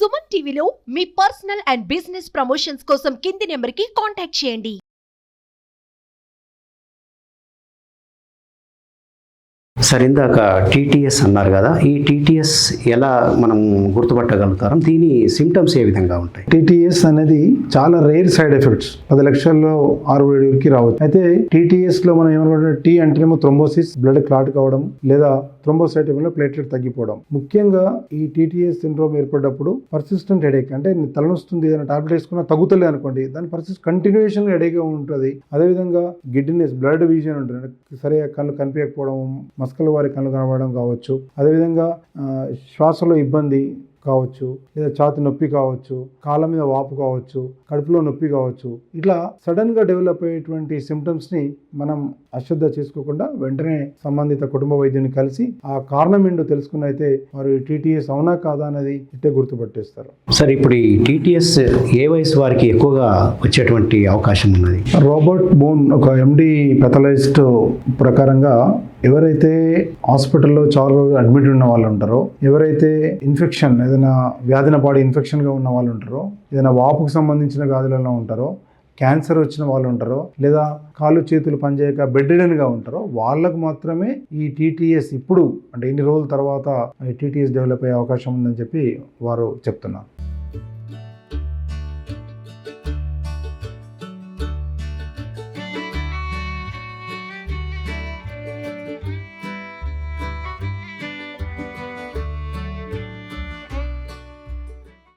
సుమన్ టీవీలో మీ personal and business promotions కోసం కింది నెంబర్కి కాంటాక్ట్ చేయండి. సార్, ఇందాక టీటీఎస్ అన్నారు కదా, ఈ టీటీఎస్ ఎలా మనం గుర్తుపట్టగలుగుతాం? దీని సిమ్టమ్స్ ఏ విధంగా ఉంటాయి? టీటీఎస్ అనేది చాలా రేర్ సైడ్ ఎఫెక్ట్స్, 10 లక్షల్లో 6-7కి రావచ్చు. అయితే టీటీఎస్ లో మనం ఏమనుకుంటే టీ అంటేనేమో థ్రోంబోసిస్, బ్లడ్ క్లాట్ కావడం, లేదా థ్రోంబోసైటోపెనియా ప్లేట్లెట్ తగ్గిపోవడం. ముఖ్యంగా ఈ టీటీఎస్ సిండ్రోమ్ ఏర్పడినప్పుడు పర్సిస్టెంట్ హెడేక్, అంటే తలనొస్తుంది, ఏదైనా టాబ్లెట్ వేసుకున్నా తగ్గుతలే అనుకోండి, దాని కంటిన్యూషన్ హెడేక్ ఉంటుంది. అదేవిధంగా గిడ్డినెస్, బ్లడ్ విజన్ ఉంటుంది, సరిగా కళ్ళు కనిపించకపోవడం, మస్కల వారి కళ్ళు కనబడడం కావచ్చు. అదేవిధంగా శ్వాసలో ఇబ్బంది కావచ్చు, లేదా ఛాతి నొప్పి కావచ్చు, కాళ్ళ మీద వాపు కావచ్చు, కడుపులో నొప్పి కావచ్చు. ఇట్లా సడన్గా డెవలప్ అయ్యేటువంటి సిమ్టమ్స్ని మనం అశ్రద్ధ చేసుకోకుండా వెంటనే సంబంధిత కుటుంబ వైద్యుని కలిసి ఆ కారణం ఏంటో తెలుసుకుని అయితే వారు టీటీఎస్ అవునా కాదా అనేది ఇట్టే గుర్తుపట్టేస్తారు. సార్, ఇప్పుడు ఈ టీటీఎస్ ఏ వయసు వారికి ఎక్కువగా వచ్చేటువంటి అవకాశం ఉన్నది? రాబర్ట్ బోన్ ఒక ఎండి పెథలజిస్ట్ ప్రకారంగా ఎవరైతే హాస్పిటల్లో చాలా రోజులు అడ్మిట్ ఉన్న వాళ్ళు ఉంటారో, ఎవరైతే ఇన్ఫెక్షన్, ఏదైనా వ్యాధిన పాడి ఇన్ఫెక్షన్గా ఉన్న వాళ్ళు ఉంటారో, ఏదైనా వాపుకు సంబంధించిన వ్యాధులలో ఉంటారో, క్యాన్సర్ వచ్చిన వాళ్ళు ఉంటారో, లేదా కాళ్ళు చేతులు పనిచేయక బెడ్ రిడెన్గా ఉంటారో, వాళ్ళకు మాత్రమే ఈ టీటీఎస్ ఇప్పుడు అంటే ఇన్ని రోజుల తర్వాత టీటీఎస్ డెవలప్ అయ్యే అవకాశం ఉందని చెప్పి వారు చెప్తున్నారు.